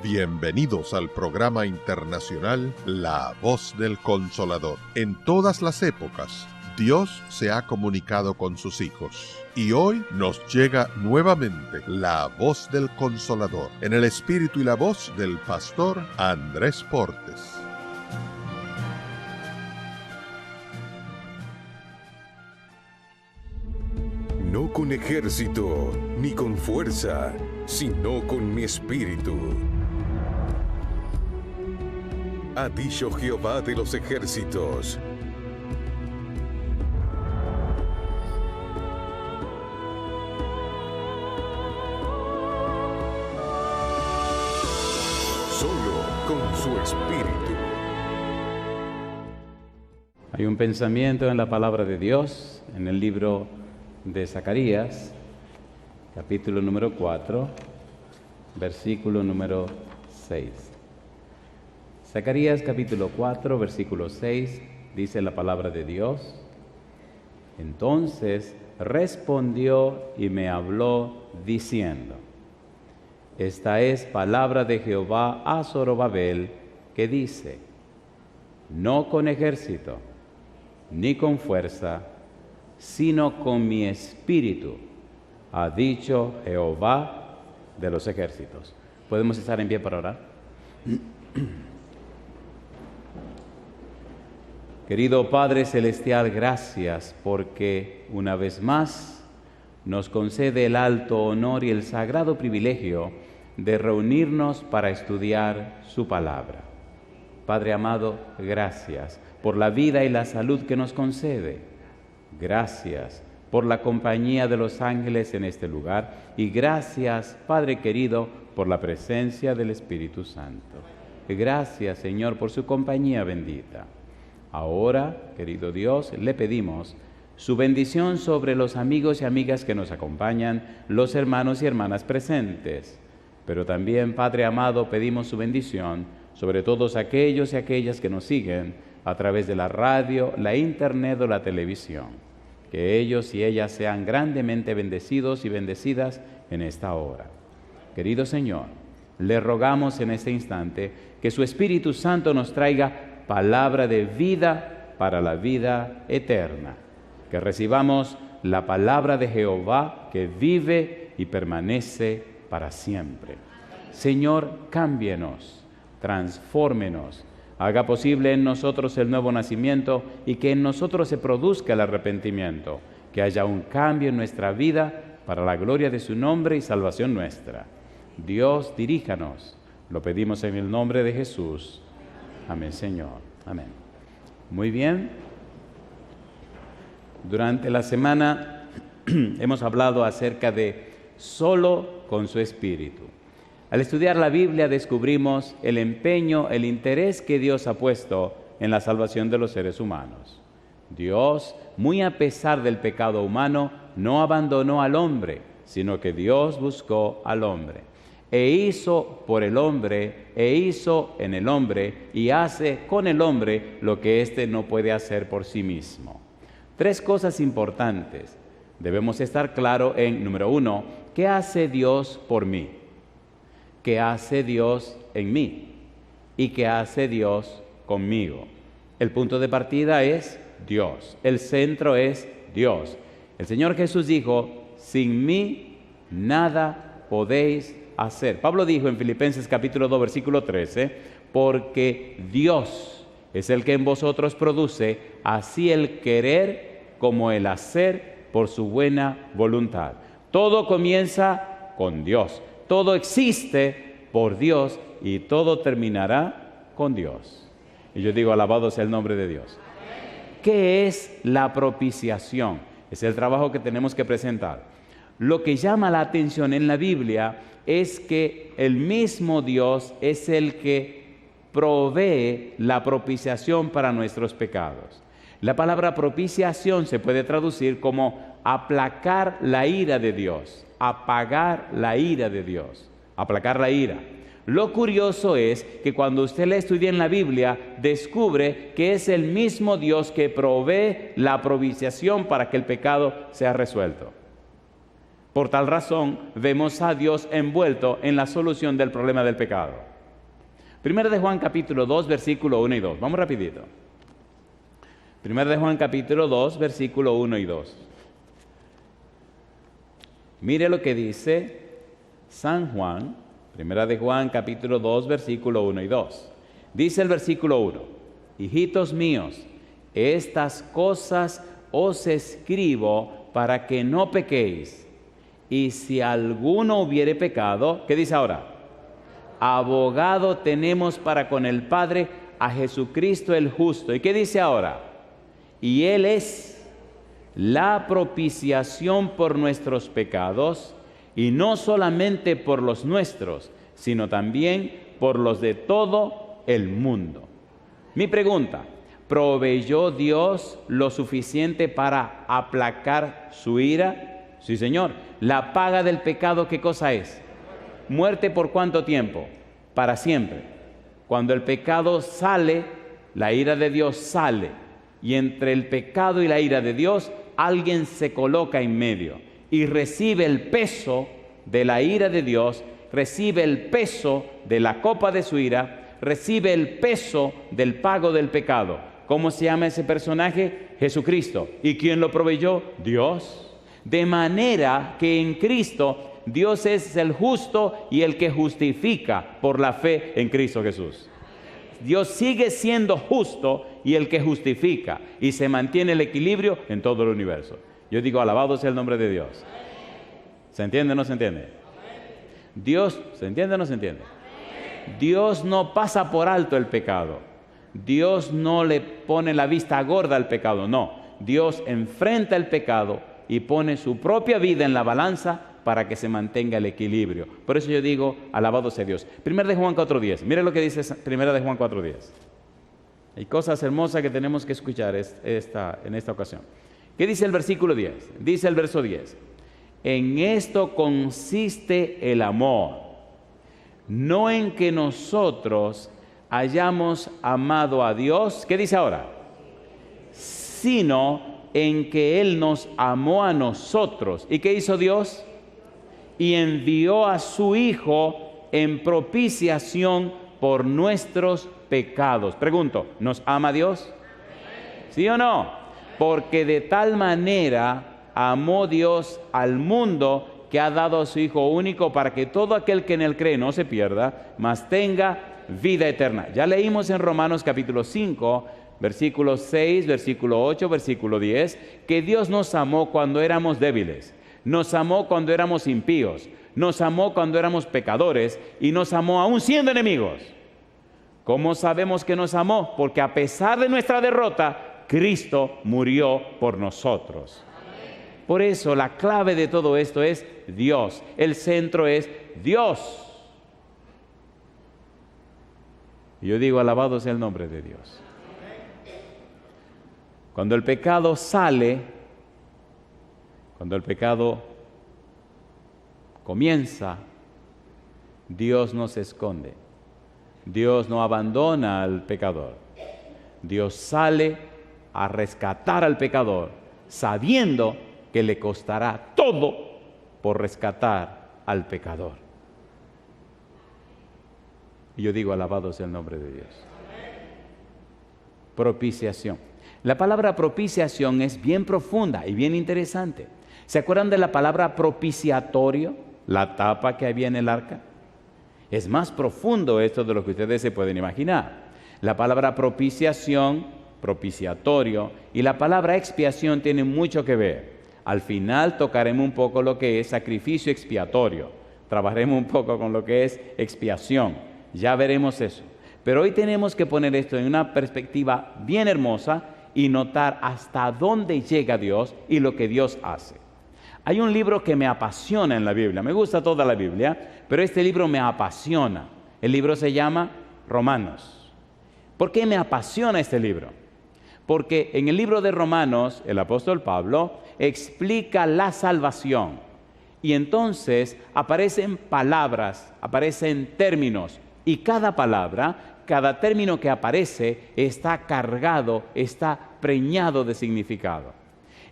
Bienvenidos al programa internacional La Voz del Consolador. En todas las épocas, Dios se ha comunicado con sus hijos. Y hoy nos llega nuevamente la Voz del Consolador, en el espíritu y la voz del pastor Andrés Portes. No con ejército, ni con fuerza, sino con mi espíritu. Ha dicho Jehová de los ejércitos. Solo con su espíritu. Hay un pensamiento en la palabra de Dios, en el libro de Zacarías, capítulo número 4, versículo número 6. Zacarías capítulo 4, versículo 6, dice la palabra de Dios: Entonces respondió y me habló diciendo: Esta es palabra de Jehová a Zorobabel, que dice: No con ejército, ni con fuerza, sino con mi espíritu, ha dicho Jehová de los ejércitos. ¿Podemos estar en pie para orar? Querido Padre Celestial, gracias porque una vez más nos concede el alto honor y el sagrado privilegio de reunirnos para estudiar su palabra. Padre amado, gracias por la vida y la salud que nos concede. Gracias por la compañía de los ángeles en este lugar y gracias, Padre querido, por la presencia del Espíritu Santo. Gracias, Señor, por su compañía bendita. Ahora, querido Dios, le pedimos su bendición sobre los amigos y amigas que nos acompañan, los hermanos y hermanas presentes. Pero también, Padre amado, pedimos su bendición sobre todos aquellos y aquellas que nos siguen a través de la radio, la internet o la televisión. Que ellos y ellas sean grandemente bendecidos y bendecidas en esta hora. Querido Señor, le rogamos en este instante que su Espíritu Santo nos traiga palabra de vida para la vida eterna. Que recibamos la palabra de Jehová que vive y permanece para siempre. Señor, cámbienos, transfórmenos, haga posible en nosotros el nuevo nacimiento y que en nosotros se produzca el arrepentimiento, que haya un cambio en nuestra vida para la gloria de su nombre y salvación nuestra. Dios, diríjanos, lo pedimos en el nombre de Jesús. Amén, Señor. Amén. Muy bien. Durante la semana hemos hablado acerca de solo con su espíritu. Al estudiar la Biblia descubrimos el empeño, el interés que Dios ha puesto en la salvación de los seres humanos. Dios, muy a pesar del pecado humano, no abandonó al hombre, sino que Dios buscó al hombre. E hizo por el hombre, e hizo en el hombre, y hace con el hombre lo que éste no puede hacer por sí mismo. Tres cosas importantes. Debemos estar claros en, número uno, ¿qué hace Dios por mí? ¿Qué hace Dios en mí? ¿Y qué hace Dios conmigo? El punto de partida es Dios. El centro es Dios. El Señor Jesús dijo: sin mí nada podéis hacer. Pablo dijo en Filipenses capítulo 2, versículo 13, porque Dios es el que en vosotros produce así el querer como el hacer por su buena voluntad. Todo comienza con Dios. Todo existe por Dios y todo terminará con Dios. Y yo digo, alabado sea el nombre de Dios. ¿Qué es la propiciación? Es el trabajo que tenemos que presentar. Lo que llama la atención en la Biblia es que el mismo Dios es el que provee la propiciación para nuestros pecados. La palabra propiciación se puede traducir como aplacar la ira de Dios, apagar la ira de Dios, aplacar la ira. Lo curioso es que cuando usted la estudia en la Biblia, descubre que es el mismo Dios que provee la propiciación para que el pecado sea resuelto. Por tal razón, vemos a Dios envuelto en la solución del problema del pecado. Primera de Juan capítulo 2, versículo 1 y 2. Vamos rapidito. Primera de Juan capítulo 2, versículo 1 y 2. Mire lo que dice San Juan, Primera de Juan capítulo 2, versículo 1 y 2. Dice el versículo 1, hijitos míos, estas cosas os escribo para que no pequéis. Y si alguno hubiere pecado, ¿qué dice ahora? Abogado tenemos para con el Padre a Jesucristo el justo. ¿Y qué dice ahora? Y Él es la propiciación por nuestros pecados, y no solamente por los nuestros, sino también por los de todo el mundo. Mi pregunta, ¿proveyó Dios lo suficiente para aplacar su ira? Sí, Señor. La paga del pecado, ¿qué cosa es? Muerte. ¿Por cuánto tiempo? Para siempre. Cuando el pecado sale, la ira de Dios sale. Y entre el pecado y la ira de Dios, alguien se coloca en medio y recibe el peso de la ira de Dios, recibe el peso de la copa de su ira, recibe el peso del pago del pecado. ¿Cómo se llama ese personaje? Jesucristo. ¿Y quién lo proveyó? Dios. De manera que en Cristo Dios es el justo y el que justifica por la fe en Cristo Jesús. Dios sigue siendo justo y el que justifica, y se mantiene el equilibrio en todo el universo. Yo digo, alabado sea el nombre de Dios. ¿Se entiende o no se entiende? Dios, ¿se entiende o no se entiende? Dios no pasa por alto el pecado. Dios no le pone la vista gorda al pecado, no. Dios enfrenta el pecado y pone su propia vida en la balanza para que se mantenga el equilibrio. Por eso yo digo, alabado sea Dios. Primera de Juan 4:10. Mire lo que dice Primera de Juan 4:10. Hay cosas hermosas que tenemos que escuchar en esta ocasión. ¿Qué dice el versículo 10? Dice el verso 10. En esto consiste el amor, no en que nosotros hayamos amado a Dios, ¿qué dice ahora? Sino en que Él nos amó a nosotros. ¿Y qué hizo Dios? Y envió a su Hijo en propiciación por nuestros pecados. Pregunto, ¿nos ama Dios? ¿Sí o no? Porque de tal manera amó Dios al mundo que ha dado a su Hijo único para que todo aquel que en Él cree no se pierda, mas tenga vida eterna. Ya leímos en Romanos capítulo 5, versículo 6, versículo 8, versículo 10, que Dios nos amó cuando éramos débiles, nos amó cuando éramos impíos, nos amó cuando éramos pecadores y nos amó aún siendo enemigos. ¿Cómo sabemos que nos amó? Porque a pesar de nuestra derrota, Cristo murió por nosotros. Por eso la clave de todo esto es Dios. El centro es Dios. Y yo digo, alabado sea el nombre de Dios. Cuando el pecado sale, cuando el pecado comienza, Dios no se esconde. Dios no abandona al pecador. Dios sale a rescatar al pecador, sabiendo que le costará todo por rescatar al pecador. Y yo digo, alabado sea el nombre de Dios. Propiciación. La palabra propiciación es bien profunda y bien interesante. ¿Se acuerdan de la palabra propiciatorio? La tapa que había en el arca. Es más profundo esto de lo que ustedes se pueden imaginar. La palabra propiciación, propiciatorio, y la palabra expiación tienen mucho que ver. Al final tocaremos un poco lo que es sacrificio expiatorio. Trabajaremos un poco con lo que es expiación. Ya veremos eso. Pero hoy tenemos que poner esto en una perspectiva bien hermosa y notar hasta dónde llega Dios y lo que Dios hace. Hay un libro que me apasiona en la Biblia. Me gusta toda la Biblia, pero este libro me apasiona. El libro se llama Romanos. ¿Por qué me apasiona este libro? Porque en el libro de Romanos, el apóstol Pablo explica la salvación. Y entonces aparecen palabras, aparecen términos. Y cada palabra, cada término que aparece está cargado, está preñado de significado.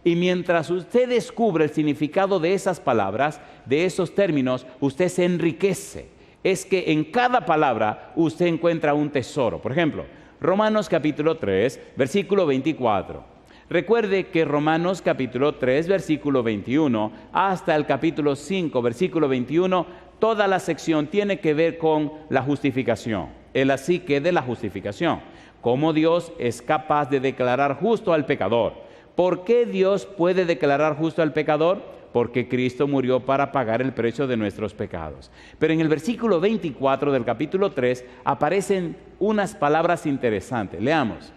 Y mientras usted descubre el significado de esas palabras, de esos términos, usted se enriquece. es que en cada palabra usted encuentra un tesoro. Por ejemplo, Romanos capítulo 3, versículo 24. Recuerde que Romanos capítulo 3, versículo 21, hasta el capítulo 5, versículo 21, toda la sección tiene que ver con la justificación, el así que de la justificación. Cómo Dios es capaz de declarar justo al pecador. ¿Por qué Dios puede declarar justo al pecador? Porque Cristo murió para pagar el precio de nuestros pecados. Pero en el versículo 24 del capítulo 3 aparecen unas palabras interesantes. Leamos.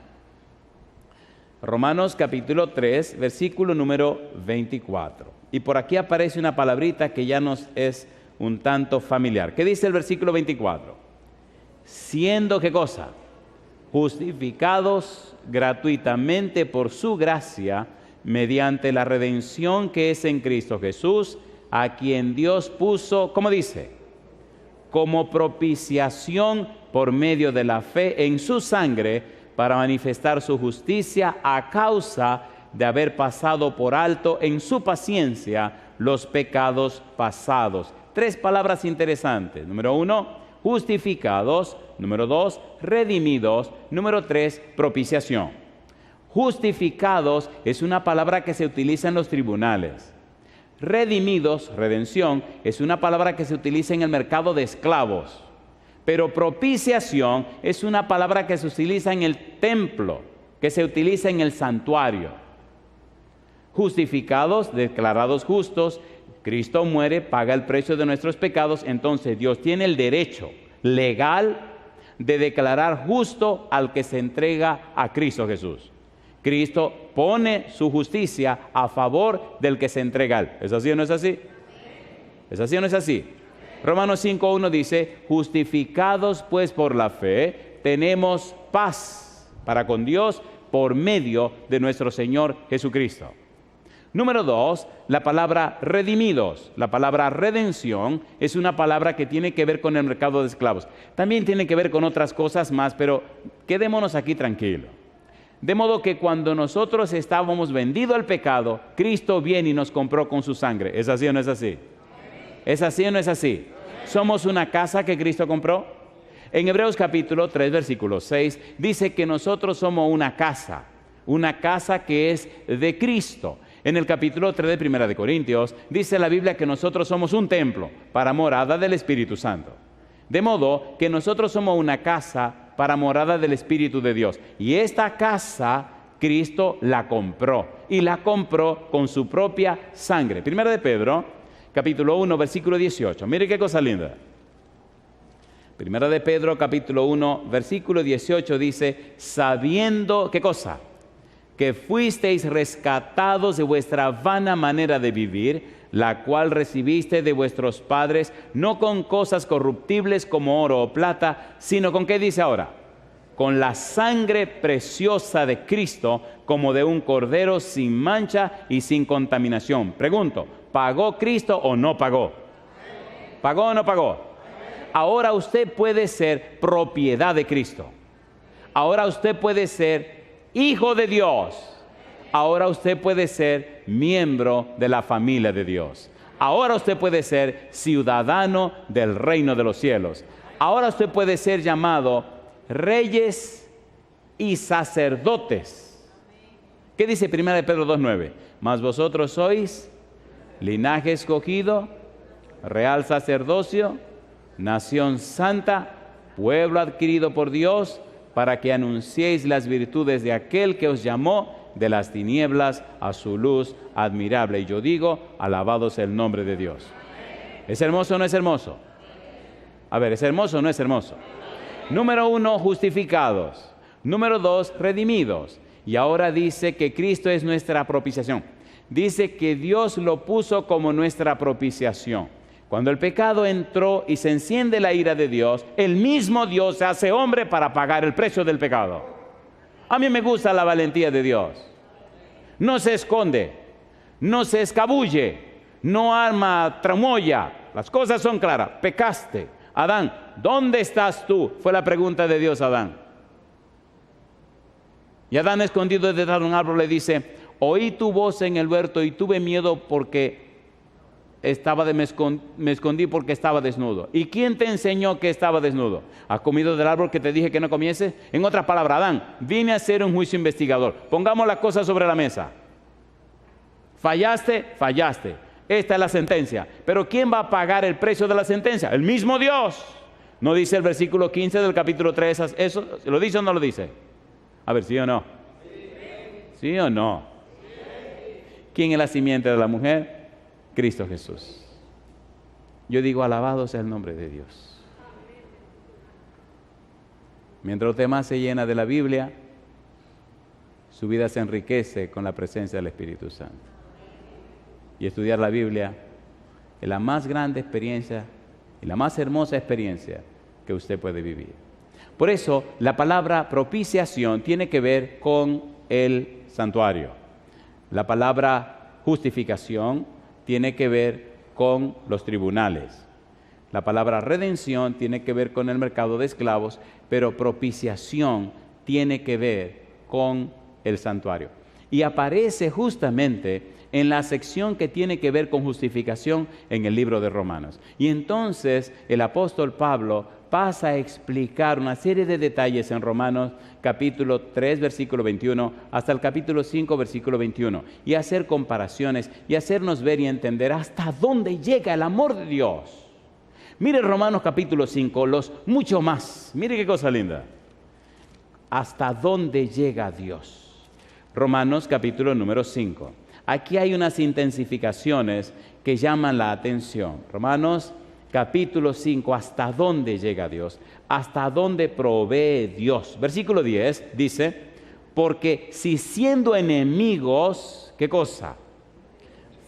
Romanos capítulo 3, versículo número 24. Y por aquí aparece una palabrita que ya nos es un tanto familiar. ¿Qué dice el versículo 24? Siendo, ¿qué cosa? Justificados gratuitamente por su gracia, mediante la redención que es en Cristo Jesús, a quien Dios puso, ¿cómo dice? Como propiciación por medio de la fe en su sangre, para manifestar su justicia a causa de haber pasado por alto en su paciencia los pecados pasados. 3 palabras interesantes. Número 1, justificados. Número 2, redimidos. Número 3, propiciación. Justificados es una palabra que se utiliza en los tribunales. Redimidos, redención, es una palabra que se utiliza en el mercado de esclavos. Pero propiciación es una palabra que se utiliza en el templo, que se utiliza en el santuario. Justificados, declarados justos, Cristo muere, paga el precio de nuestros pecados, entonces Dios tiene el derecho legal de declarar justo al que se entrega a Cristo Jesús. Cristo pone su justicia a favor del que se entrega a él. ¿Es así o no es así? ¿Es así o no es así? Romanos 5.1 dice, justificados pues por la fe, tenemos paz para con Dios por medio de nuestro Señor Jesucristo. Número 2, la palabra redimidos. La palabra redención es una palabra que tiene que ver con el mercado de esclavos. También tiene que ver con otras cosas más, pero quedémonos aquí tranquilos. De modo que cuando nosotros estábamos vendidos al pecado, Cristo viene y nos compró con su sangre. ¿Es así o no es así? ¿Es así o no es así? ¿Somos una casa que Cristo compró? En Hebreos capítulo 3, versículo 6, dice que nosotros somos una casa que es de Cristo. En el capítulo 3 de Primera de Corintios, dice la Biblia que nosotros somos un templo para morada del Espíritu Santo. De modo que nosotros somos una casa para morada del Espíritu de Dios. Y esta casa Cristo la compró, y la compró con su propia sangre. Primera de Pedro, capítulo 1, versículo 18. Mire qué cosa linda. Primera de Pedro, capítulo 1, versículo 18 dice, sabiendo, ¿qué cosa? Que fuisteis rescatados de vuestra vana manera de vivir, la cual recibiste de vuestros padres, no con cosas corruptibles como oro o plata, sino con, ¿qué dice ahora? Con la sangre preciosa de Cristo, como de un cordero sin mancha y sin contaminación. Pregunto, ¿pagó Cristo o no pagó? ¿Pagó o no pagó? Ahora usted puede ser propiedad de Cristo. Ahora usted puede ser hijo de Dios. Ahora usted puede ser miembro de la familia de Dios. Ahora usted puede ser ciudadano del reino de los cielos. Ahora usted puede ser llamado reyes y sacerdotes. ¿Qué dice 1 Pedro 2:9? Mas vosotros sois linaje escogido, real sacerdocio, nación santa, pueblo adquirido por Dios, para que anunciéis las virtudes de aquel que os llamó de las tinieblas a su luz admirable. Y yo digo, alabado sea el nombre de Dios. ¿Es hermoso o no es hermoso? A ver, ¿es hermoso o no es hermoso? Número 1, justificados. Número 2, redimidos. Y ahora dice que Cristo es nuestra propiciación. Dice que Dios lo puso como nuestra propiciación. Cuando el pecado entró y se enciende la ira de Dios, el mismo Dios se hace hombre para pagar el precio del pecado. A mí me gusta la valentía de Dios. No se esconde, no se escabulle, no arma tramoya. Las cosas son claras. Pecaste. Adán, ¿dónde estás tú? Fue la pregunta de Dios a Adán. Y Adán, escondido detrás de un árbol, le dice, oí tu voz en el huerto y tuve miedo porque me escondí porque estaba desnudo. ¿Y quién te enseñó que estaba desnudo? ¿Has comido del árbol que te dije que no comiese? En otras palabras, Adán, vine a hacer un juicio investigador. Pongamos las cosas sobre la mesa. Fallaste, fallaste. Esta es la sentencia. Pero ¿quién va a pagar el precio de la sentencia? El mismo Dios. ¿No dice el versículo 15 del capítulo 3 eso? ¿Lo dice o no lo dice? A ver, ¿sí o no? ¿Sí o no? ¿Quién es la simiente de la mujer? Cristo Jesús. Yo digo, alabado sea el nombre de Dios. Mientras usted más se llena de la Biblia, su vida se enriquece con la presencia del Espíritu Santo. Y estudiar la Biblia es la más grande experiencia y la más hermosa experiencia que usted puede vivir. Por eso, la palabra propiciación tiene que ver con el santuario. La palabra justificación tiene que ver con los tribunales. La palabra redención tiene que ver con el mercado de esclavos, pero propiciación tiene que ver con el santuario. Y aparece justamente en la sección que tiene que ver con justificación en el libro de Romanos. Y entonces el apóstol Pablo pasa a explicar una serie de detalles en Romanos capítulo 3, versículo 21, hasta el capítulo 5, versículo 21, y hacer comparaciones y hacernos ver y entender hasta dónde llega el amor de Dios. Mire Romanos capítulo 5, mucho más. Mire qué cosa linda. Hasta dónde llega Dios. Romanos capítulo número 5. Aquí hay unas intensificaciones que llaman la atención. Romanos capítulo 5, ¿hasta dónde llega Dios? ¿Hasta dónde provee Dios? Versículo 10 dice, porque si siendo enemigos, ¿qué cosa?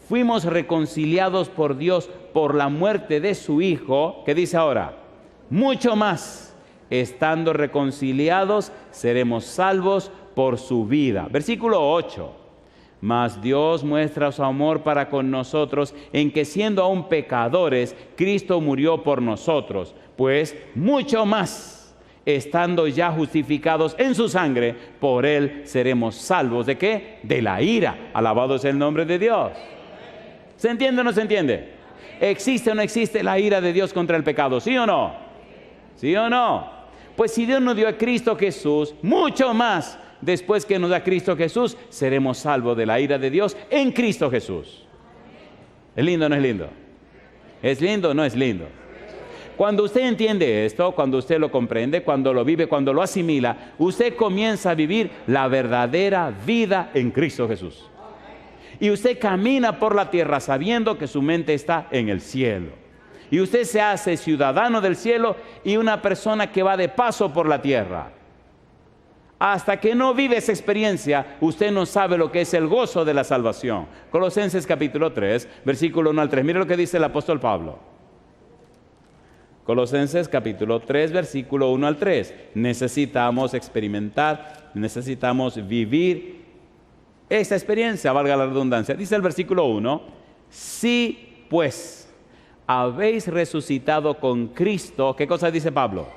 Fuimos reconciliados por Dios por la muerte de su Hijo, ¿qué dice ahora? Mucho más, estando reconciliados, seremos salvos por su vida. Versículo 8. Mas Dios muestra su amor para con nosotros en que siendo aún pecadores, Cristo murió por nosotros. Pues mucho más, estando ya justificados en su sangre, por Él seremos salvos. ¿De qué? De la ira. Alabado sea el nombre de Dios. ¿Se entiende o no se entiende? ¿Existe o no existe la ira de Dios contra el pecado? ¿Sí o no? ¿Sí o no? Pues si Dios nos dio a Cristo Jesús, mucho más, después que nos da Cristo Jesús, seremos salvos de la ira de Dios en Cristo Jesús. ¿Es lindo o no es lindo? ¿Es lindo o no es lindo? Cuando usted entiende esto, cuando usted lo comprende, cuando lo vive, cuando lo asimila, usted comienza a vivir la verdadera vida en Cristo Jesús. Y usted camina por la tierra sabiendo que su mente está en el cielo. Y usted se hace ciudadano del cielo y una persona que va de paso por la tierra. Hasta que no vive esa experiencia, usted no sabe lo que es el gozo de la salvación. Colosenses capítulo 3, versículo 1 al 3. Mire lo que dice el apóstol Pablo. Colosenses capítulo 3, versículo 1 al 3. Necesitamos experimentar, necesitamos vivir esta experiencia, valga la redundancia. Dice el versículo 1, si pues habéis resucitado con Cristo, ¿qué cosa dice Pablo?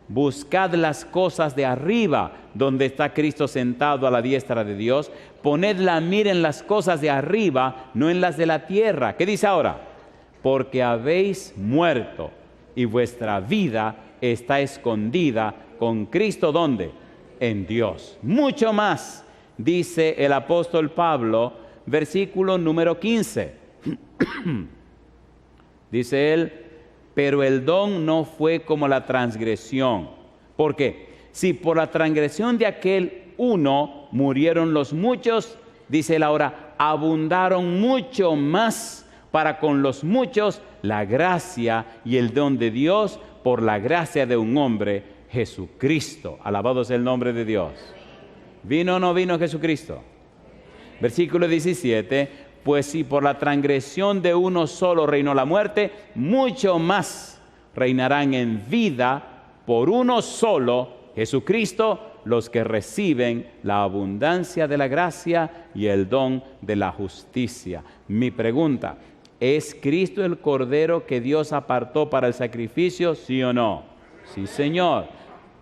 Buscad las cosas de arriba, donde está Cristo sentado a la diestra de Dios. Poned la mira en las cosas de arriba, no en las de la tierra. ¿Qué dice ahora? Porque habéis muerto y vuestra vida está escondida con Cristo. ¿Dónde? En Dios. Mucho más, dice el apóstol Pablo, versículo número 15. Dice él, pero el don no fue como la transgresión. ¿Por qué? Si por la transgresión de aquel uno murieron los muchos, dice él ahora, abundaron mucho más para con los muchos la gracia y el don de Dios por la gracia de un hombre, Jesucristo. Alabado sea el nombre de Dios. ¿Vino o no vino Jesucristo? Versículo 17. Pues si por la transgresión de uno solo reinó la muerte, mucho más reinarán en vida por uno solo, Jesucristo, los que reciben la abundancia de la gracia y el don de la justicia. Mi pregunta, ¿es Cristo el Cordero que Dios apartó para el sacrificio? ¿Sí o no? Sí, Señor.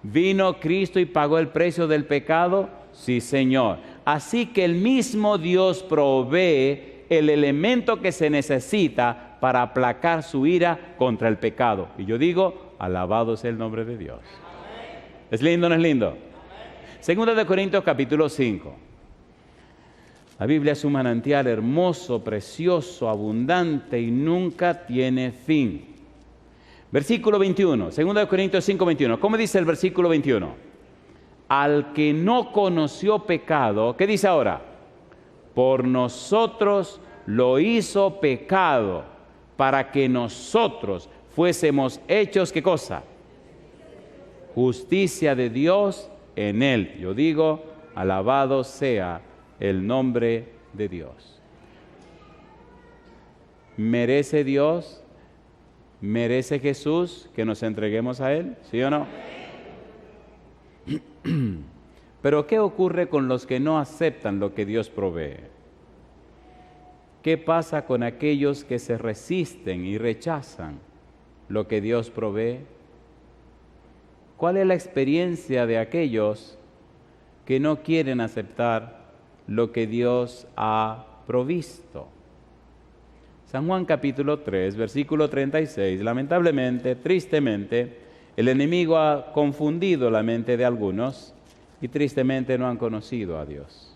¿Vino Cristo y pagó el precio del pecado? Sí, Señor. Así que el mismo Dios provee el elemento que se necesita para aplacar su ira contra el pecado. Y yo digo, alabado sea el nombre de Dios. ¿Es lindo o no es lindo? Segunda de Corintios capítulo 5. La Biblia es un manantial hermoso, precioso, abundante y nunca tiene fin. Versículo 21, segunda de Corintios 5, 21. ¿Cómo dice el versículo 21? Al que no conoció pecado, ¿qué dice ahora? Por nosotros lo hizo pecado, para que nosotros fuésemos hechos, ¿qué cosa? Justicia de Dios en él. Yo digo, alabado sea el nombre de Dios. ¿Merece Dios, merece Jesús que nos entreguemos a Él? ¿Sí o no? Pero ¿qué ocurre con los que no aceptan lo que Dios provee? ¿Qué pasa con aquellos que se resisten y rechazan lo que Dios provee? ¿Cuál es la experiencia de aquellos que no quieren aceptar lo que Dios ha provisto? San Juan capítulo 3, versículo 36. Lamentablemente, tristemente, el enemigo ha confundido la mente de algunos y tristemente no han conocido a Dios.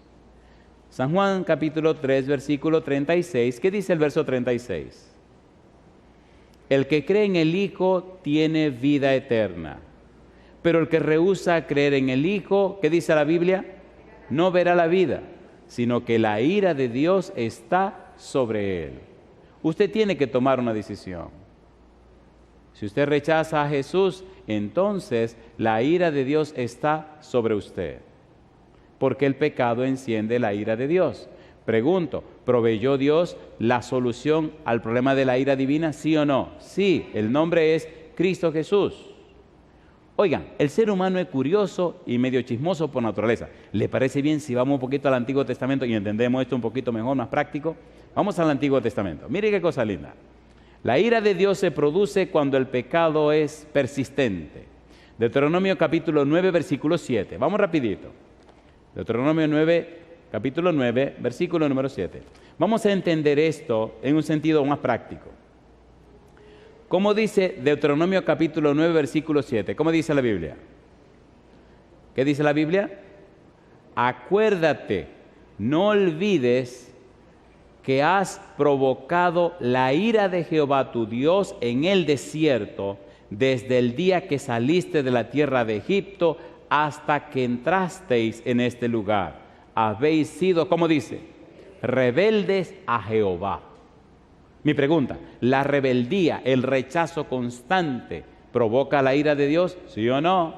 San Juan capítulo 3, versículo 36. ¿Qué dice el verso 36? El que cree en el Hijo tiene vida eterna, pero el que rehúsa creer en el Hijo, ¿qué dice la Biblia? No verá la vida, sino que la ira de Dios está sobre él. Usted tiene que tomar una decisión. Si usted rechaza a Jesús, entonces la ira de Dios está sobre usted, porque el pecado enciende la ira de Dios. Pregunto, ¿proveyó Dios la solución al problema de la ira divina? ¿Sí o no? Sí, el nombre es Cristo Jesús. Oigan, el ser humano es curioso y medio chismoso por naturaleza. ¿Le parece bien si vamos un poquito al Antiguo Testamento y entendemos esto un poquito mejor, más práctico? Vamos al Antiguo Testamento. Mire qué cosa linda. La ira de Dios se produce cuando el pecado es persistente. Deuteronomio capítulo 9, versículo 7. Vamos rapidito. Deuteronomio 9, capítulo 9, versículo número 7. Vamos a entender esto en un sentido más práctico. ¿Cómo dice Deuteronomio capítulo 9, versículo 7? ¿Cómo dice la Biblia? ¿Qué dice la Biblia? Acuérdate, no olvides que has provocado la ira de Jehová tu Dios en el desierto desde el día que saliste de la tierra de Egipto hasta que entrasteis en este lugar. Habéis sido, ¿cómo dice? Rebeldes a Jehová. Mi pregunta, ¿la rebeldía, el rechazo constante, provoca la ira de Dios? ¿Sí o no?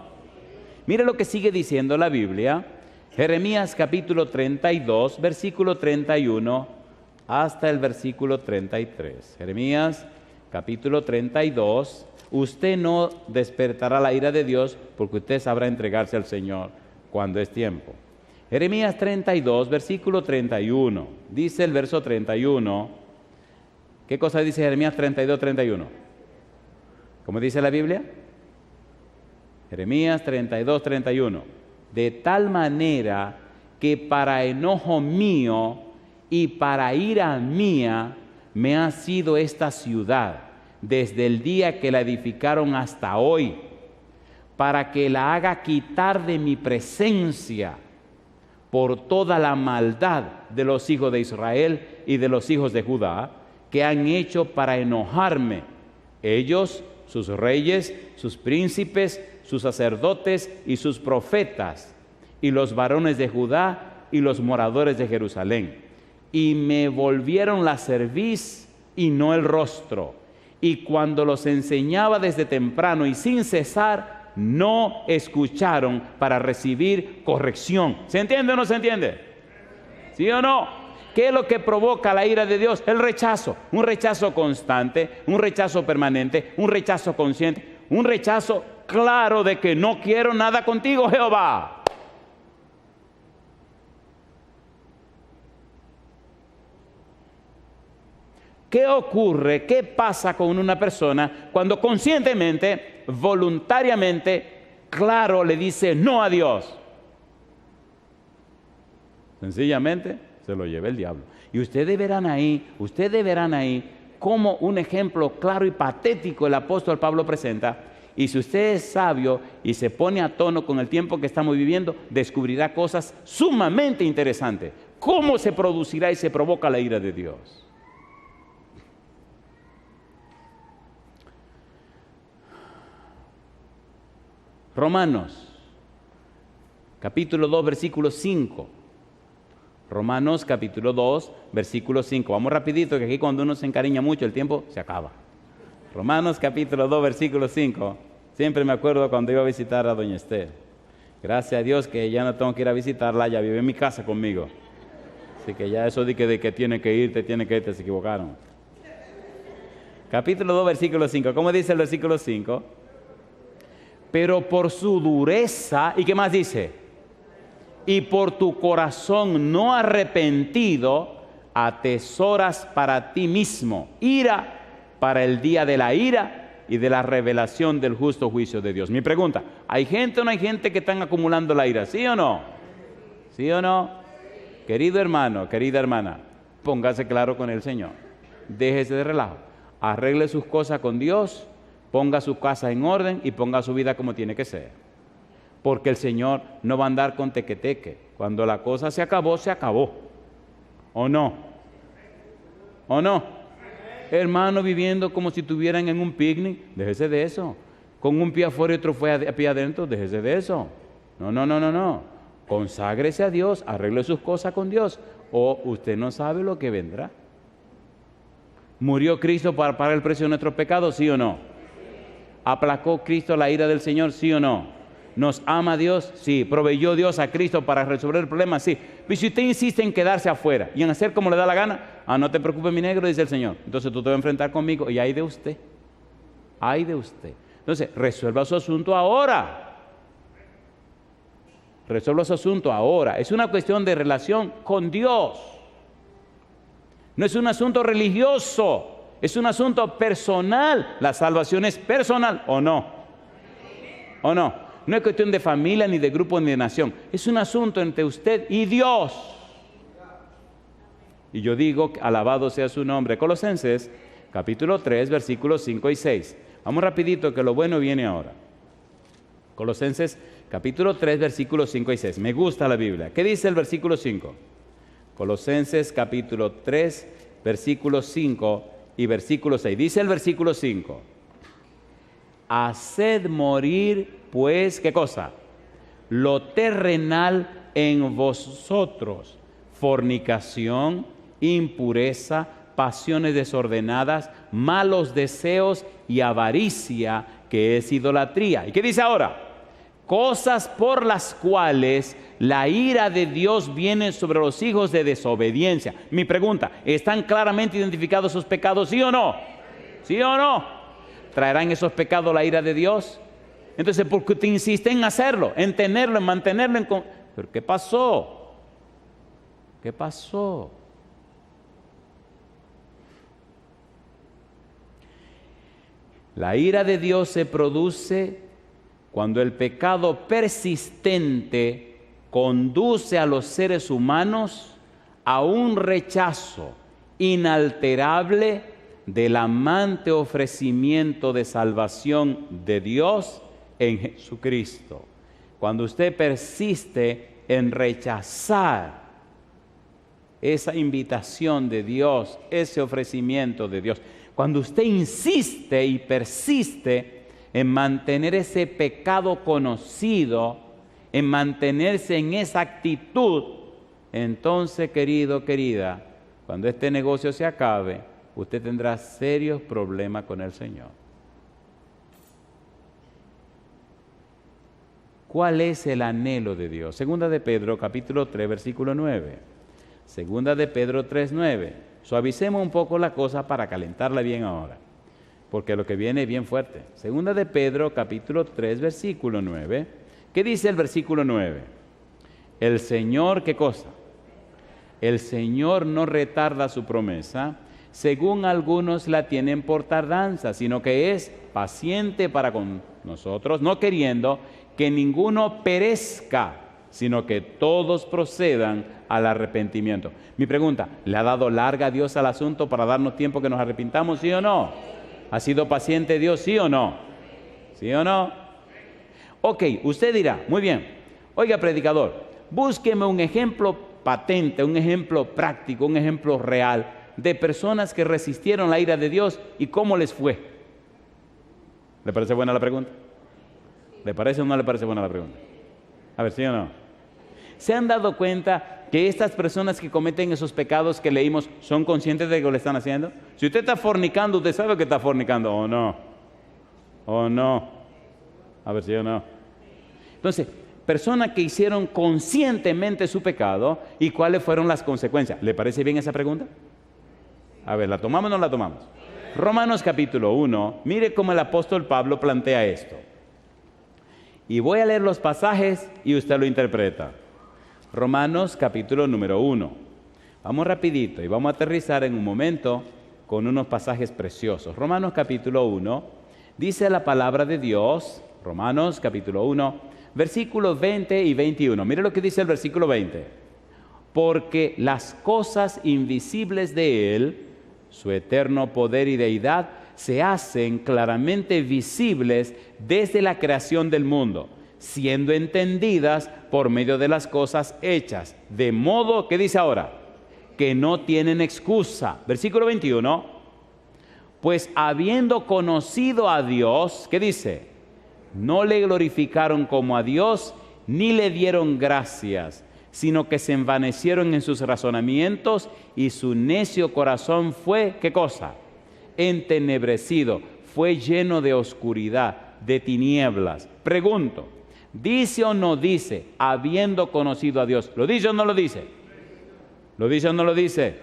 Mire lo que sigue diciendo la Biblia. Jeremías capítulo 32, versículo 31 hasta el versículo 33. Jeremías capítulo 32. Usted no despertará la ira de Dios porque usted sabrá entregarse al Señor cuando es tiempo. Jeremías 32, versículo 31. Dice el verso 31. ¿Qué cosa dice Jeremías 32, 31? ¿Cómo dice la Biblia? Jeremías 32, 31. De tal manera que para enojo mío y para ira mía me ha sido esta ciudad desde el día que la edificaron hasta hoy, para que la haga quitar de mi presencia por toda la maldad de los hijos de Israel y de los hijos de Judá, que han hecho para enojarme, ellos, sus reyes, sus príncipes, sus sacerdotes y sus profetas, y los varones de Judá y los moradores de Jerusalén. Y me volvieron la cerviz y no el rostro, y cuando los enseñaba desde temprano y sin cesar, no escucharon para recibir corrección. ¿Se entiende o no se entiende? ¿Sí o no? ¿Qué es lo que provoca la ira de Dios? El rechazo, un rechazo constante, un rechazo permanente, un rechazo consciente, un rechazo claro de que no quiero nada contigo, Jehová. ¿Qué ocurre? ¿Qué pasa con una persona cuando conscientemente, voluntariamente, claro, le dice no a Dios? Sencillamente se lo lleva el diablo. Y ustedes verán ahí cómo un ejemplo claro y patético el apóstol Pablo presenta. Y si usted es sabio y se pone a tono con el tiempo que estamos viviendo, descubrirá cosas sumamente interesantes. ¿Cómo se producirá y se provoca la ira de Dios? Romanos, capítulo 2, versículo 5. Romanos, capítulo 2, versículo 5. Vamos rapidito, que aquí cuando uno se encariña mucho, el tiempo se acaba. Romanos, capítulo 2, versículo 5. Siempre me acuerdo cuando iba a visitar a doña Esther. Gracias a Dios que ya no tengo que ir a visitarla, ya vive en mi casa conmigo. Así que ya eso de que tiene que irte, se equivocaron. Capítulo 2, versículo 5. ¿Cómo dice el versículo 5? Pero por su dureza, ¿y qué más dice? Y por tu corazón no arrepentido, atesoras para ti mismo ira para el día de la ira y de la revelación del justo juicio de Dios. Mi pregunta, ¿hay gente o no hay gente que están acumulando la ira? ¿Sí o no? ¿Sí o no? Querido hermano, querida hermana, póngase claro con el Señor. Déjese de relajo. Arregle sus cosas con Dios, ponga su casa en orden y ponga su vida como tiene que ser. Porque el Señor no va a andar con teque-teque. Cuando la cosa se acabó, se acabó. ¿O no? ¿O no? Hermano, viviendo como si estuvieran en un picnic, déjese de eso. Con un pie afuera y otro pie adentro, déjese de eso. No. Conságrese a Dios, arregle sus cosas con Dios, o usted no sabe lo que vendrá. ¿Murió Cristo para pagar el precio de nuestros pecados, sí o no? ¿Aplacó Cristo la ira del Señor, sí o no? ¿Nos ama Dios? Sí. ¿Proveyó Dios a Cristo para resolver el problema? Sí. Y si usted insiste en quedarse afuera y en hacer como le da la gana, no te preocupes, mi negro, dice el Señor. Entonces tú te vas a enfrentar conmigo y hay de usted. Hay de usted. Entonces, resuelva su asunto ahora. Resuelva su asunto ahora. Es una cuestión de relación con Dios. No es un asunto religioso. Es un asunto personal. La salvación es personal, ¿o no? ¿O no? No es cuestión de familia, ni de grupo, ni de nación. Es un asunto entre usted y Dios. Y yo digo, alabado sea su nombre. Colosenses, capítulo 3, versículos 5 y 6. Vamos rapidito, que lo bueno viene ahora. Colosenses, capítulo 3, versículos 5 y 6. Me gusta la Biblia. ¿Qué dice el versículo 5? Colosenses, capítulo 3, versículos 5 y versículo 6. Dice el versículo 5. Haced morir, pues, ¿qué cosa? Lo terrenal en vosotros. Fornicación, impureza, pasiones desordenadas, malos deseos y avaricia, que es idolatría. ¿Y qué dice ahora? Cosas por las cuales la ira de Dios viene sobre los hijos de desobediencia. Mi pregunta, ¿están claramente identificados esos pecados, sí o no? ¿Sí o no? ¿Traerán esos pecados la ira de Dios? Entonces, ¿por qué usted insiste en hacerlo, en tenerlo, en mantenerlo? ¿Pero qué pasó? ¿Qué pasó? La ira de Dios se produce cuando el pecado persistente conduce a los seres humanos a un rechazo inalterable del amante ofrecimiento de salvación de Dios en Jesucristo. Cuando usted persiste en rechazar esa invitación de Dios, ese ofrecimiento de Dios, cuando usted insiste y persiste en mantener ese pecado conocido, en mantenerse en esa actitud, entonces, querido, querida, cuando este negocio se acabe, usted tendrá serios problemas con el Señor. ¿Cuál es el anhelo de Dios? Segunda de Pedro, capítulo 3, versículo 9. Segunda de Pedro 3, 9. Suavicemos un poco la cosa para calentarla bien ahora, porque lo que viene es bien fuerte. Segunda de Pedro, capítulo 3, versículo 9. ¿Qué dice el versículo 9? El Señor, ¿qué cosa? El Señor no retarda su promesa, según algunos la tienen por tardanza, sino que es paciente para con nosotros, no queriendo que ninguno perezca, sino que todos procedan al arrepentimiento. Mi pregunta, ¿le ha dado larga a Dios al asunto para darnos tiempo que nos arrepintamos, sí o no? ¿Ha sido paciente Dios, sí o no? ¿Sí o no? Ok, usted dirá, muy bien, oiga predicador, búsqueme un ejemplo patente, un ejemplo práctico, un ejemplo real de personas que resistieron la ira de Dios y cómo les fue. ¿Le parece buena la pregunta? ¿Le parece o no le parece buena la pregunta? A ver, ¿sí o no? ¿Se han dado cuenta que estas personas que cometen esos pecados que leímos son conscientes de que lo están haciendo? Si usted está fornicando, ¿usted sabe que está fornicando o no? ¿O no? A ver, ¿sí o no? Entonces, personas que hicieron conscientemente su pecado, ¿y cuáles fueron las consecuencias? ¿Le parece bien esa pregunta? A ver, ¿la tomamos o no la tomamos? Romanos capítulo 1, mire cómo el apóstol Pablo plantea esto. Y voy a leer los pasajes y usted lo interpreta. Romanos capítulo número 1. Vamos rapidito y vamos a aterrizar en un momento con unos pasajes preciosos. Romanos capítulo 1, dice la palabra de Dios, Romanos capítulo 1, versículos 20 y 21. Mire lo que dice el versículo 20. Porque las cosas invisibles de Él, su eterno poder y deidad, se hacen claramente visibles desde la creación del mundo, siendo entendidas por medio de las cosas hechas, de modo que dice ahora, que no tienen excusa. Versículo 21, pues habiendo conocido a Dios, ¿qué dice? No le glorificaron como a Dios, ni le dieron gracias, sino que se envanecieron en sus razonamientos y su necio corazón fue, ¿qué cosa? Entenebrecido, fue lleno de oscuridad, de tinieblas. Pregunto, ¿dice o no dice, habiendo conocido a Dios? ¿Lo dice o no lo dice? ¿Lo dice o no lo dice?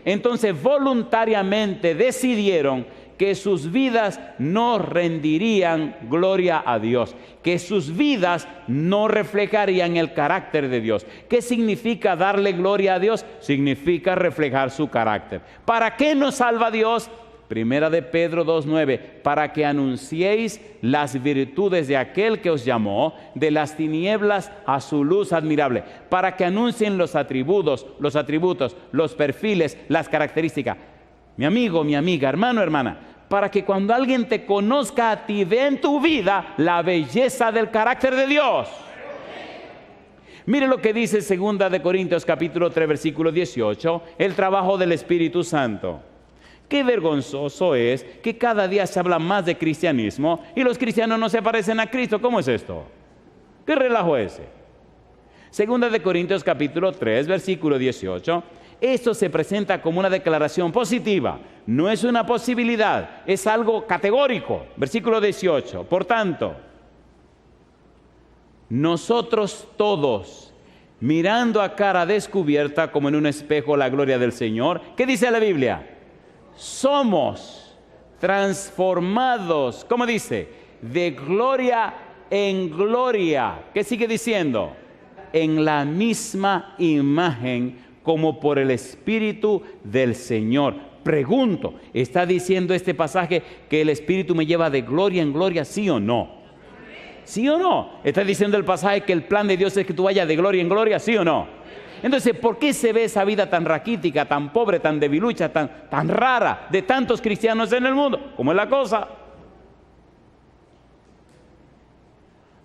Entonces, voluntariamente decidieron que sus vidas no rendirían gloria a Dios, que sus vidas no reflejarían el carácter de Dios. ¿Qué significa darle gloria a Dios? Significa reflejar su carácter. ¿Para qué nos salva Dios? Primera de Pedro 2:9, para que anunciéis las virtudes de aquel que os llamó de las tinieblas a su luz admirable, para que anuncien los atributos, los perfiles, las características. Mi amigo, mi amiga, hermano, hermana, para que cuando alguien te conozca a ti, ve en tu vida la belleza del carácter de Dios. Mire lo que dice 2 de Corintios capítulo 3, versículo 18, el trabajo del Espíritu Santo. Qué vergonzoso es que cada día se habla más de cristianismo y los cristianos no se parecen a Cristo. ¿Cómo es esto? ¿Qué relajo es ese? 2 de Corintios capítulo 3, versículo 18. Esto se presenta como una declaración positiva. No es una posibilidad, es algo categórico. Versículo 18. Por tanto, nosotros todos, mirando a cara descubierta como en un espejo la gloria del Señor, ¿qué dice la Biblia? Somos transformados, ¿cómo dice? De gloria en gloria. ¿Qué sigue diciendo? En la misma imagen como por el Espíritu del Señor. Pregunto, ¿está diciendo este pasaje que el Espíritu me lleva de gloria en gloria, sí o no? ¿Sí o no? ¿Está diciendo el pasaje que el plan de Dios es que tú vayas de gloria en gloria, sí o no? Entonces, ¿por qué se ve esa vida tan raquítica, tan pobre, tan debilucha, tan rara de tantos cristianos en el mundo? ¿Cómo es la cosa?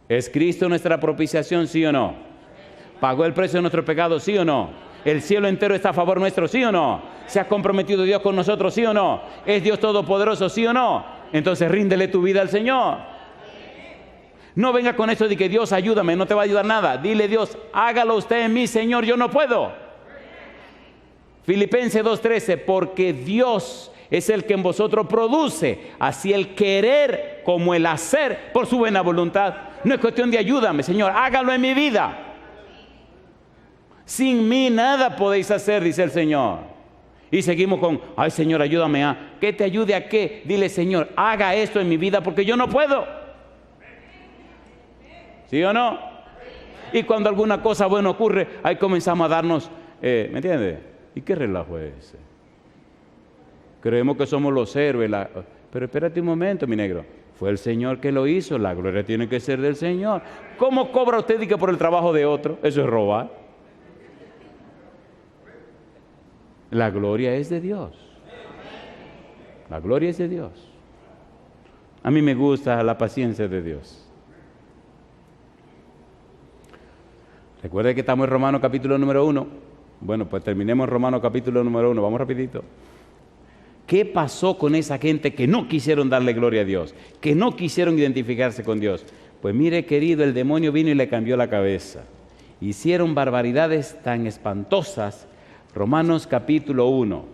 ¿Es Cristo nuestra propiciación, sí o no? ¿Pagó el precio de nuestro pecado, sí o no? ¿El cielo entero está a favor nuestro, sí o no? ¿Se ha comprometido Dios con nosotros, sí o no? ¿Es Dios todopoderoso, sí o no? Entonces ríndele tu vida al Señor. No venga con eso de que Dios ayúdame, no te va a ayudar nada. Dile Dios, hágalo usted en mí, Señor, yo no puedo. Filipenses 2:13, porque Dios es el que en vosotros produce, así el querer como el hacer por su buena voluntad. No es cuestión de ayúdame, Señor, hágalo en mi vida. Sin mí nada podéis hacer, dice el Señor. Y seguimos con, ay Señor, ayúdame a, ¿qué te ayude a qué? Dile, Señor, haga esto en mi vida porque yo no puedo. ¿Sí o no? Y cuando alguna cosa buena ocurre, ahí comenzamos a darnos, ¿me entiendes? ¿Y qué relajo es ese? Creemos que somos los héroes. Pero espérate un momento, mi negro. Fue el Señor que lo hizo, la gloria tiene que ser del Señor. ¿Cómo cobra usted y que por el trabajo de otro? Eso es robar. La gloria es de Dios. La gloria es de Dios. A mí me gusta la paciencia de Dios. Recuerde que estamos en Romanos capítulo número 1. Bueno, pues terminemos Romanos capítulo número 1. Vamos rapidito. ¿Qué pasó con esa gente que no quisieron darle gloria a Dios? Que no quisieron identificarse con Dios. Pues mire, querido, el demonio vino y le cambió la cabeza. Hicieron barbaridades tan espantosas. Romanos capítulo 1.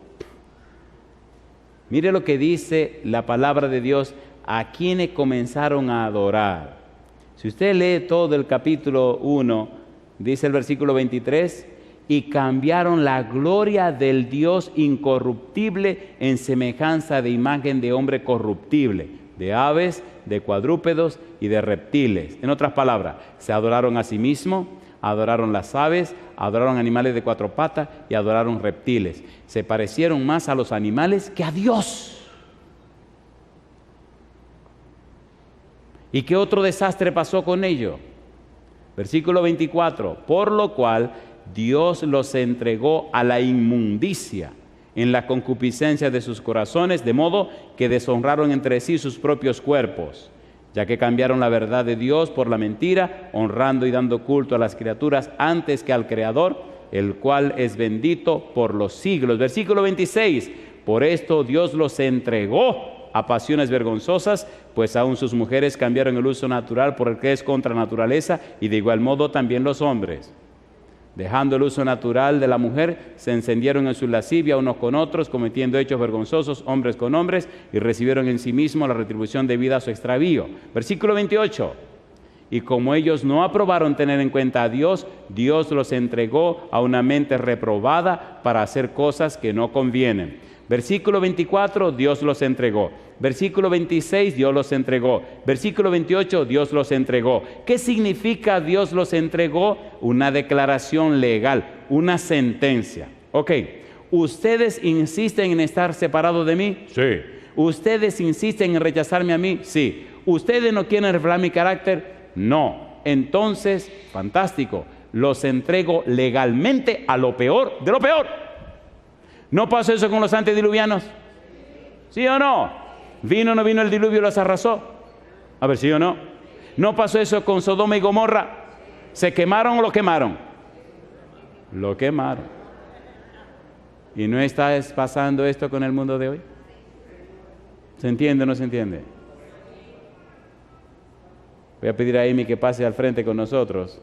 Mire lo que dice la palabra de Dios a quienes comenzaron a adorar. Si usted lee todo el capítulo 1, dice el versículo 23, y cambiaron la gloria del Dios incorruptible en semejanza de imagen de hombre corruptible, de aves, de cuadrúpedos y de reptiles. En otras palabras, se adoraron a sí mismos, adoraron las aves, adoraron animales de 4 patas y adoraron reptiles. Se parecieron más a los animales que a Dios. ¿Y qué otro desastre pasó con ellos? Versículo 24, por lo cual Dios los entregó a la inmundicia en la concupiscencia de sus corazones, de modo que deshonraron entre sí sus propios cuerpos, ya que cambiaron la verdad de Dios por la mentira, honrando y dando culto a las criaturas antes que al Creador, el cual es bendito por los siglos. Versículo 26, por esto Dios los entregó a pasiones vergonzosas, pues aún sus mujeres cambiaron el uso natural por el que es contra naturaleza, y de igual modo también los hombres. Dejando el uso natural de la mujer, se encendieron en su lascivia unos con otros, cometiendo hechos vergonzosos hombres con hombres, y recibieron en sí mismos la retribución debida a su extravío. Versículo 28. Y como ellos no aprobaron tener en cuenta a Dios, Dios los entregó a una mente reprobada para hacer cosas que no convienen. Versículo 24, Dios los entregó. Versículo 26, Dios los entregó. Versículo 28, Dios los entregó. ¿Qué significa Dios los entregó? Una declaración legal, una sentencia. Ok, ¿ustedes insisten en estar separados de mí? Sí. ¿Ustedes insisten en rechazarme a mí? Sí. ¿Ustedes no quieren revelar mi carácter? No. Entonces, fantástico, los entrego legalmente a lo peor de lo peor. ¿No pasó eso con los antediluvianos? ¿Sí o no? ¿Vino o no vino el diluvio y los arrasó? A ver, ¿sí o no? ¿No pasó eso con Sodoma y Gomorra? ¿Se quemaron o lo quemaron? Lo quemaron. ¿Y no está pasando esto con el mundo de hoy? ¿Se entiende o no se entiende? Voy a pedir a Amy que pase al frente con nosotros.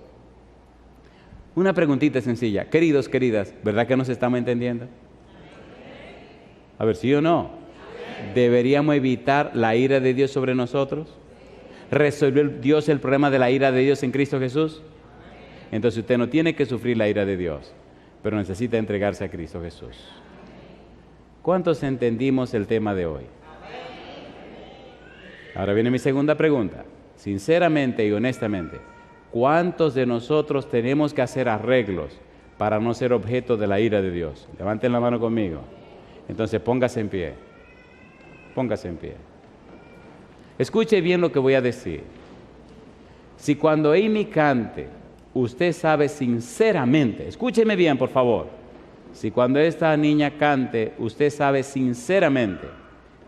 Una preguntita sencilla. Queridos, queridas, ¿verdad que nos estamos entendiendo? A ver, ¿sí o no? ¿Deberíamos evitar la ira de Dios sobre nosotros? ¿Resolvió Dios el problema de la ira de Dios en Cristo Jesús? Entonces usted no tiene que sufrir la ira de Dios, pero necesita entregarse a Cristo Jesús. ¿Cuántos entendimos el tema de hoy? Ahora viene mi segunda pregunta. Sinceramente y honestamente, ¿cuántos de nosotros tenemos que hacer arreglos para no ser objeto de la ira de Dios? Levanten la mano conmigo. Entonces póngase en pie. Póngase en pie. Escuche bien lo que voy a decir. Si cuando Amy cante, usted sabe sinceramente, escúcheme bien por favor, si cuando esta niña cante, usted sabe sinceramente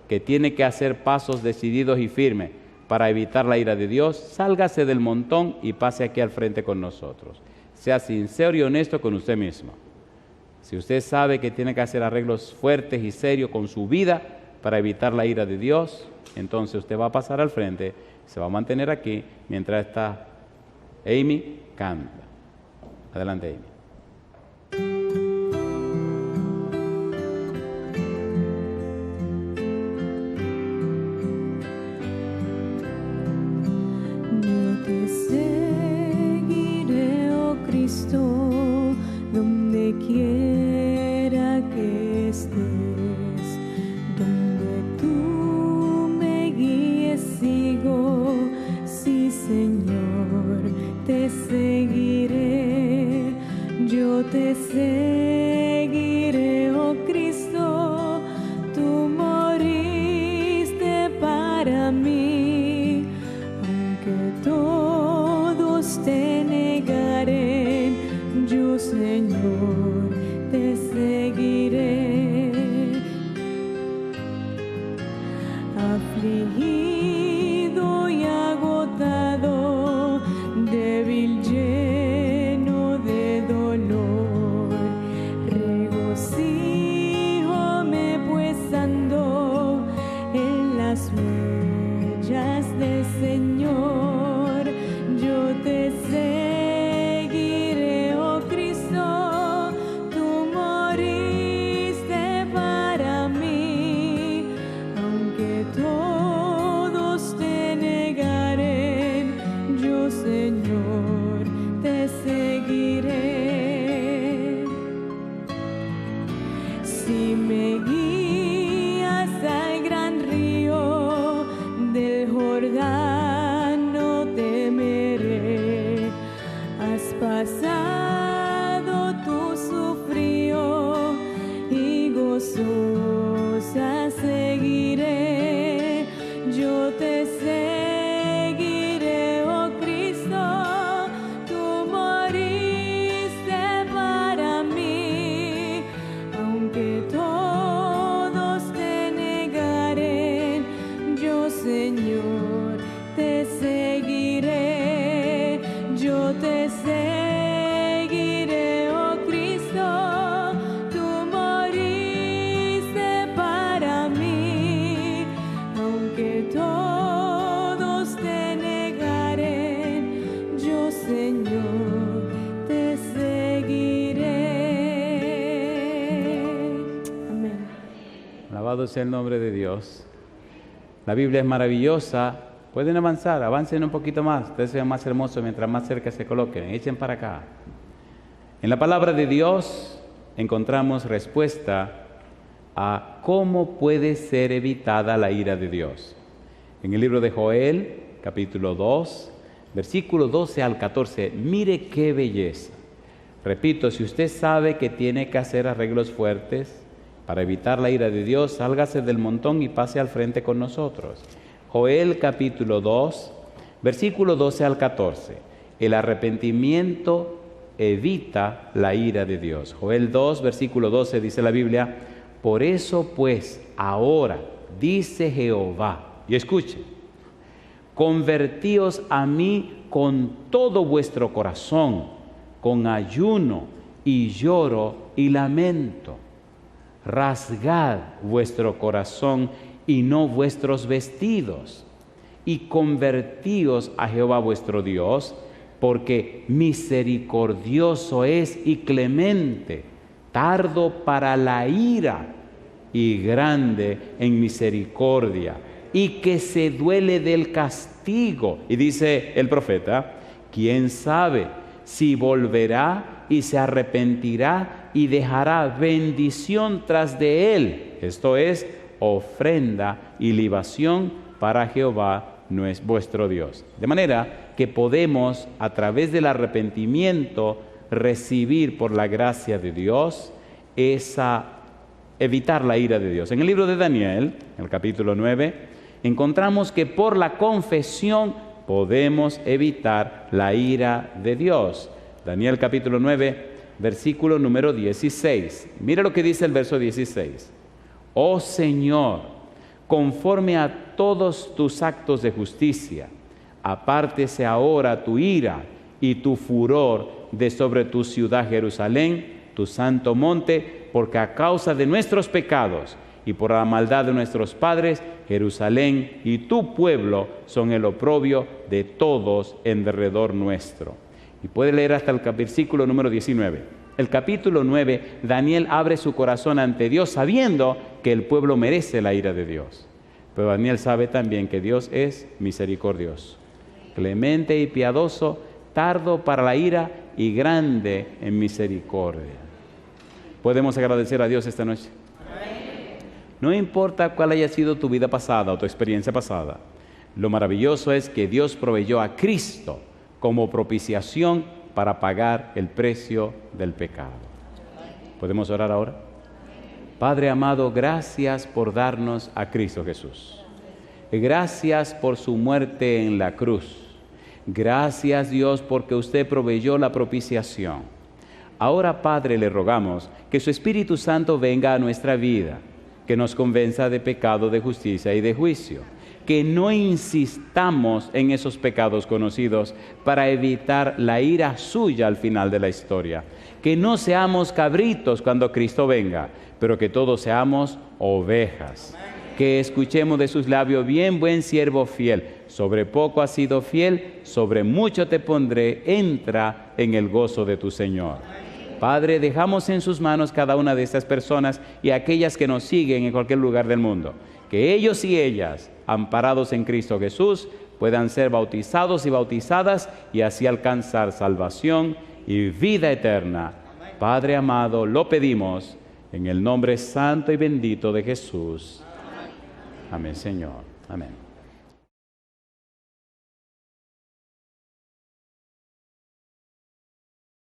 que tiene que hacer pasos decididos y firmes para evitar la ira de Dios, sálgase del montón y pase aquí al frente con nosotros. Sea sincero y honesto con usted mismo. Si usted sabe que tiene que hacer arreglos fuertes y serios con su vida para evitar la ira de Dios, entonces usted va a pasar al frente, se va a mantener aquí mientras esta Amy canta. Adelante, Amy. Yo te seguiré, oh Cristo, donde quiera que estés, donde tú me guíes, sigo, sí Señor, te seguiré, si me guías al gran río del Jordán, no temeré. Has pasado tu sufrío y gozosa seguiré. Yo te seguiré, oh Cristo, tú moriste para mí, aunque todos te negaren, yo, Señor, te seguiré. Yo te seguiré, oh Cristo, tú moriste para mí, aunque todos te negaren, yo, Señor, te seguiré. Amén. Alabado sea el nombre de Dios. La Biblia es maravillosa. Pueden avanzar, avancen un poquito más. Ustedes se ven más hermosos mientras más cerca se coloquen. Echen para acá. En la palabra de Dios encontramos respuesta a cómo puede ser evitada la ira de Dios. En el libro de Joel, capítulo 2, versículo 12 al 14. Mire qué belleza. Repito, si usted sabe que tiene que hacer arreglos fuertes para evitar la ira de Dios, sálgase del montón y pase al frente con nosotros. Joel capítulo 2, versículo 12 al 14. El arrepentimiento evita la ira de Dios. Joel 2, versículo 12 dice la Biblia: por eso pues ahora, dice Jehová, y escuchen, convertíos a mí con todo vuestro corazón, con ayuno y lloro y lamento. Rasgad vuestro corazón y no vuestros vestidos, y convertíos a Jehová vuestro Dios, porque misericordioso es y clemente, tardo para la ira y grande en misericordia, y que se duele del castigo. Y dice el profeta: ¿quién sabe si volverá y se arrepentirá y dejará bendición tras de él? Esto es, ofrenda y libación para Jehová no es vuestro Dios. De manera que podemos, a través del arrepentimiento, recibir por la gracia de Dios evitar la ira de Dios. En el libro de Daniel, en el capítulo 9, encontramos que por la confesión podemos evitar la ira de Dios. Daniel capítulo 9, versículo número 16. Mira lo que dice el verso 16. Oh Señor, conforme a todos tus actos de justicia, apártese ahora tu ira y tu furor de sobre tu ciudad Jerusalén, tu santo monte, porque a causa de nuestros pecados y por la maldad de nuestros padres, Jerusalén y tu pueblo son el oprobio de todos en derredor nuestro. Y puede leer hasta el versículo número 19. El capítulo 9, Daniel abre su corazón ante Dios sabiendo que el pueblo merece la ira de Dios. Pero Daniel sabe también que Dios es misericordioso, clemente y piadoso, tardo para la ira y grande en misericordia. ¿Podemos agradecer a Dios esta noche? No importa cuál haya sido tu vida pasada o tu experiencia pasada, lo maravilloso es que Dios proveyó a Cristo como propiciación para pagar el precio del pecado. ¿Podemos orar ahora? Padre amado, gracias por darnos a Cristo Jesús. Gracias por su muerte en la cruz. Gracias, Dios, porque usted proveyó la propiciación. Ahora, Padre, le rogamos que su Espíritu Santo venga a nuestra vida, que nos convenza de pecado, de justicia y de juicio. Que no insistamos en esos pecados conocidos para evitar la ira suya al final de la historia. Que no seamos cabritos cuando Cristo venga, pero que todos seamos ovejas. Que escuchemos de sus labios: bien, buen siervo fiel, sobre poco has sido fiel, sobre mucho te pondré, entra en el gozo de tu Señor. Padre, dejamos en sus manos cada una de estas personas y aquellas que nos siguen en cualquier lugar del mundo. Que ellos y ellas, amparados en Cristo Jesús, puedan ser bautizados y bautizadas y así alcanzar salvación y vida eterna. Padre amado, lo pedimos En el nombre santo y bendito de Jesús. Amén, Señor. Amén.